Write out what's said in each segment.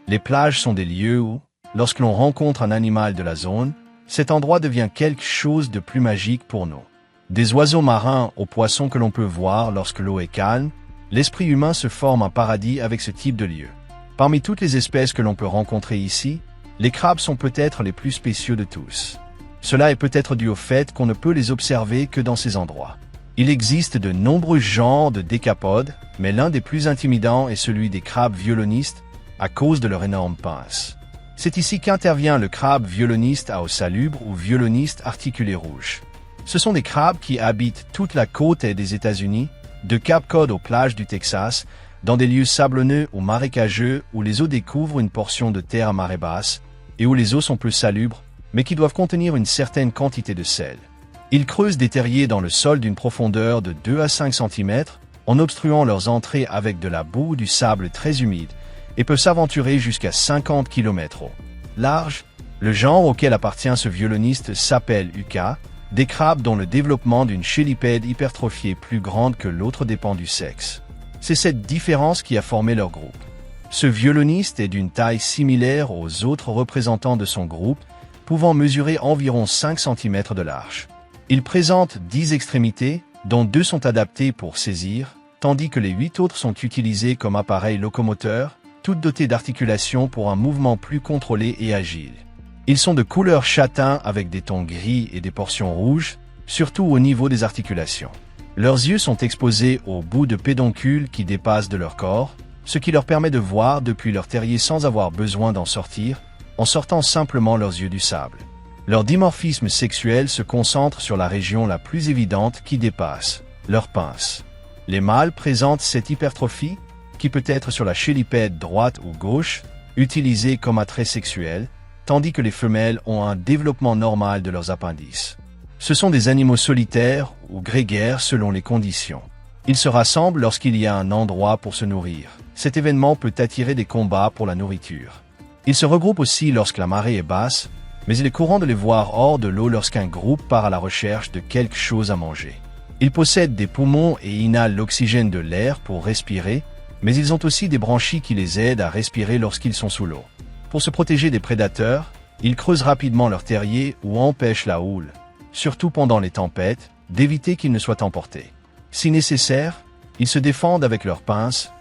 Les plages sont des lieux où, lorsque l'on rencontre un animal de la zone, cet endroit devient quelque chose de plus magique pour nous. Des oiseaux marins aux poissons que l'on peut voir lorsque l'eau est calme, l'esprit humain se forme un paradis avec ce type de lieu. Parmi toutes les espèces que l'on peut rencontrer ici, les crabes sont peut-être les plus spéciaux de tous. Cela est peut-être dû au fait qu'on ne peut les observer que dans ces endroits. Il existe de nombreux genres de décapodes, mais l'un des plus intimidants est celui des crabes violonistes à cause de leur énorme pince. C'est ici qu'intervient le crabe violoniste à eau salubre ou violoniste articulé rouge. Ce sont des crabes qui habitent toute la côte est des États-Unis, de Cape Cod aux plages du Texas, dans des lieux sablonneux ou marécageux où les eaux découvrent une portion de terre à marée basse et où les eaux sont peu salubres, mais qui doivent contenir une certaine quantité de sel. Ils creusent des terriers dans le sol d'une profondeur de 2 à 5 cm en obstruant leurs entrées avec de la boue ou du sable très humide et peuvent s'aventurer jusqu'à 50 km au large. Le genre auquel appartient ce violoniste s'appelle Uka, des crabes dont le développement d'une chélipède hypertrophiée plus grande que l'autre dépend du sexe. C'est cette différence qui a formé leur groupe. Ce violoniste est d'une taille similaire aux autres représentants de son groupe, pouvant mesurer environ 5 cm de large. Il présente 10 extrémités, dont 2 sont adaptées pour saisir, tandis que les 8 autres sont utilisées comme appareils locomoteurs, toutes dotées d'articulations pour un mouvement plus contrôlé et agile. Ils sont de couleur châtain avec des tons gris et des portions rouges, surtout au niveau des articulations. Leurs yeux sont exposés au bout de pédoncules qui dépassent de leur corps, ce qui leur permet de voir depuis leur terrier sans avoir besoin d'en sortir, en sortant simplement leurs yeux du sable. Leur dimorphisme sexuel se concentre sur la région la plus évidente qui dépasse, leur pince. Les mâles présentent cette hypertrophie, qui peut être sur la chélipède droite ou gauche, utilisée comme attrait sexuel, tandis que les femelles ont un développement normal de leurs appendices. Ce sont des animaux solitaires ou grégaires selon les conditions. Ils se rassemblent lorsqu'il y a un endroit pour se nourrir. Cet événement peut attirer des combats pour la nourriture. Ils se regroupent aussi lorsque la marée est basse, mais il est courant de les voir hors de l'eau lorsqu'un groupe part à la recherche de quelque chose à manger. Ils possèdent des poumons et inhalent l'oxygène de l'air pour respirer, mais ils ont aussi des branchies qui les aident à respirer lorsqu'ils sont sous l'eau. Pour se protéger des prédateurs, ils creusent rapidement leur terrier ou empêchent la houle, surtout pendant les tempêtes, d'éviter qu'ils ne soient emportés. Si nécessaire, ils se défendent avec leurs pinces.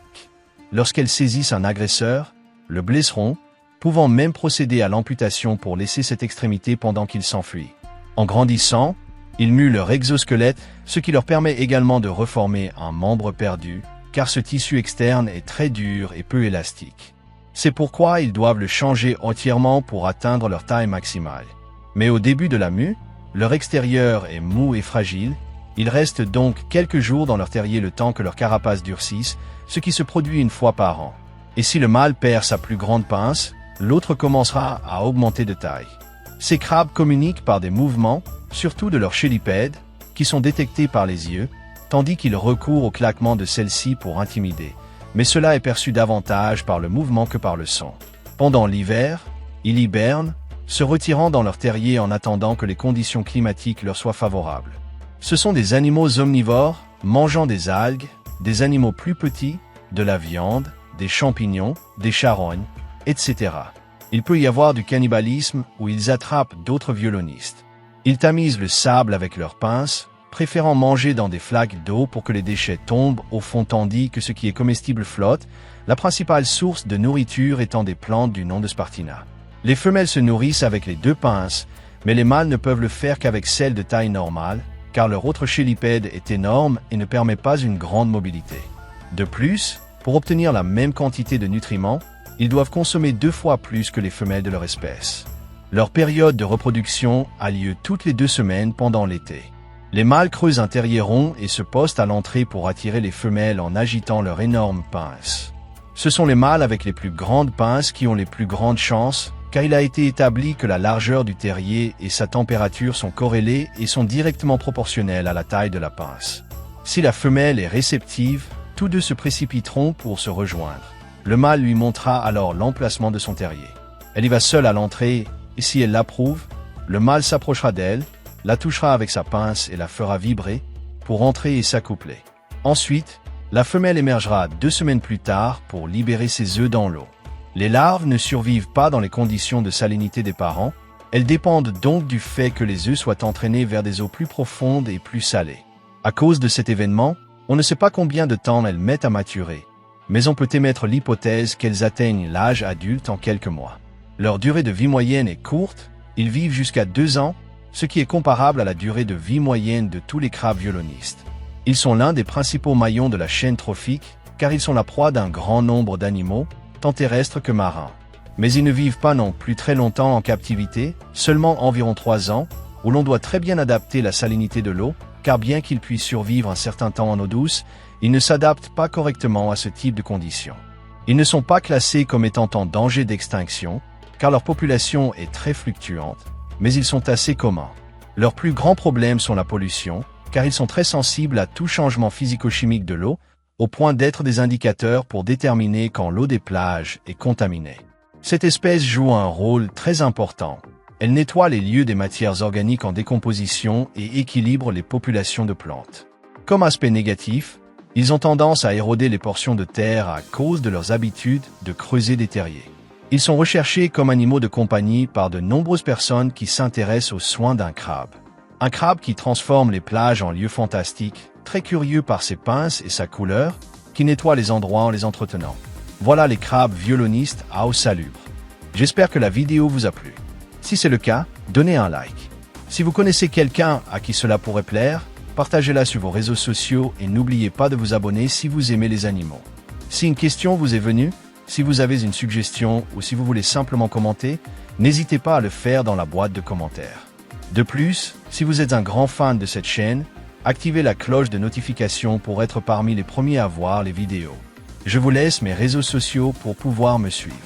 Lorsqu'elles saisissent un agresseur, le blesseront, pouvant même procéder à l'amputation pour laisser cette extrémité pendant qu'il s'enfuit. En grandissant, ils muent leur exosquelette, ce qui leur permet également de reformer un membre perdu, car ce tissu externe est très dur et peu élastique. C'est pourquoi ils doivent le changer entièrement pour atteindre leur taille maximale. Mais au début de la mue, leur extérieur est mou et fragile, ils restent donc quelques jours dans leur terrier le temps que leur carapace durcisse, ce qui se produit une fois par an. Et si le mâle perd sa plus grande pince, l'autre commencera à augmenter de taille. Ces crabes communiquent par des mouvements, surtout de leur chélipède, qui sont détectés par les yeux, tandis qu'ils recourent au claquement de celle-ci pour intimider. Mais cela est perçu davantage par le mouvement que par le son. Pendant l'hiver, ils hibernent, se retirant dans leur terrier en attendant que les conditions climatiques leur soient favorables. Ce sont des animaux omnivores, mangeant des algues, des animaux plus petits, de la viande, des champignons, des charognes, etc. Il peut y avoir du cannibalisme où ils attrapent d'autres violonistes. Ils tamisent le sable avec leurs pinces, préférant manger dans des flaques d'eau pour que les déchets tombent au fond tandis que ce qui est comestible flotte, la principale source de nourriture étant des plantes du nom de Spartina. Les femelles se nourrissent avec les 2 pinces, mais les mâles ne peuvent le faire qu'avec celles de taille normale, car leur autre chélipède est énorme et ne permet pas une grande mobilité. De plus, pour obtenir la même quantité de nutriments, ils doivent consommer 2 fois plus que les femelles de leur espèce. Leur période de reproduction a lieu toutes les 2 semaines pendant l'été. Les mâles creusent un terrier rond et se postent à l'entrée pour attirer les femelles en agitant leurs énormes pinces. Ce sont les mâles avec les plus grandes pinces qui ont les plus grandes chances, car il a été établi que la largeur du terrier et sa température sont corrélées et sont directement proportionnelles à la taille de la pince. Si la femelle est réceptive, tous 2 se précipiteront pour se rejoindre. Le mâle lui montrera alors l'emplacement de son terrier. Elle y va seule à l'entrée, et si elle l'approuve, le mâle s'approchera d'elle, la touchera avec sa pince et la fera vibrer, pour entrer et s'accoupler. Ensuite, la femelle émergera 2 semaines plus tard pour libérer ses œufs dans l'eau. Les larves ne survivent pas dans les conditions de salinité des parents, elles dépendent donc du fait que les œufs soient entraînés vers des eaux plus profondes et plus salées. À cause de cet événement, on ne sait pas combien de temps elles mettent à maturer, mais on peut émettre l'hypothèse qu'elles atteignent l'âge adulte en quelques mois. Leur durée de vie moyenne est courte, ils vivent jusqu'à 2 ans, ce qui est comparable à la durée de vie moyenne de tous les crabes violonistes. Ils sont l'un des principaux maillons de la chaîne trophique, car ils sont la proie d'un grand nombre d'animaux, tant terrestres que marins. Mais ils ne vivent pas non plus très longtemps en captivité, seulement environ 3 ans, où l'on doit très bien adapter la salinité de l'eau, car bien qu'ils puissent survivre un certain temps en eau douce, ils ne s'adaptent pas correctement à ce type de conditions. Ils ne sont pas classés comme étant en danger d'extinction, car leur population est très fluctuante, mais ils sont assez communs. Leurs plus grands problèmes sont la pollution, car ils sont très sensibles à tout changement physico-chimique de l'eau, au point d'être des indicateurs pour déterminer quand l'eau des plages est contaminée. Cette espèce joue un rôle très important. Elle nettoie les lieux des matières organiques en décomposition et équilibre les populations de plantes. Comme aspect négatif, ils ont tendance à éroder les portions de terre à cause de leurs habitudes de creuser des terriers. Ils sont recherchés comme animaux de compagnie par de nombreuses personnes qui s'intéressent aux soins d'un crabe. Un crabe qui transforme les plages en lieux fantastiques, très curieux par ses pinces et sa couleur, qui nettoie les endroits en les entretenant. Voilà les crabes violonistes à eau salubre. J'espère que la vidéo vous a plu. Si c'est le cas, donnez un like. Si vous connaissez quelqu'un à qui cela pourrait plaire, partagez-la sur vos réseaux sociaux et n'oubliez pas de vous abonner si vous aimez les animaux. Si une question vous est venue, si vous avez une suggestion ou si vous voulez simplement commenter, n'hésitez pas à le faire dans la boîte de commentaires. De plus, si vous êtes un grand fan de cette chaîne, activez la cloche de notification pour être parmi les premiers à voir les vidéos. Je vous laisse mes réseaux sociaux pour pouvoir me suivre.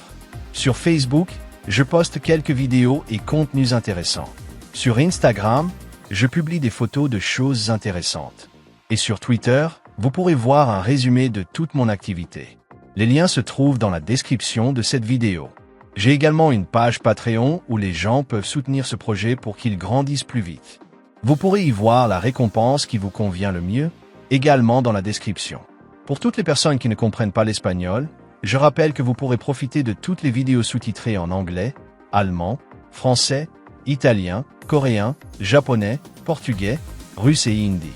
Sur Facebook, je poste quelques vidéos et contenus intéressants. Sur Instagram, je publie des photos de choses intéressantes. Et sur Twitter, vous pourrez voir un résumé de toute mon activité. Les liens se trouvent dans la description de cette vidéo. J'ai également une page Patreon où les gens peuvent soutenir ce projet pour qu'il grandisse plus vite. Vous pourrez y voir la récompense qui vous convient le mieux, également dans la description. Pour toutes les personnes qui ne comprennent pas l'espagnol, je rappelle que vous pourrez profiter de toutes les vidéos sous-titrées en anglais, allemand, français, italien, coréen, japonais, portugais, russe et hindi.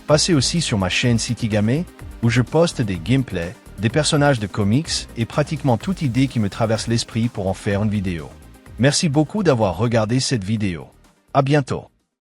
Passez aussi sur ma chaîne Citygame, où je poste des gameplays, des personnages de comics et pratiquement toute idée qui me traverse l'esprit pour en faire une vidéo. Merci beaucoup d'avoir regardé cette vidéo. À bientôt.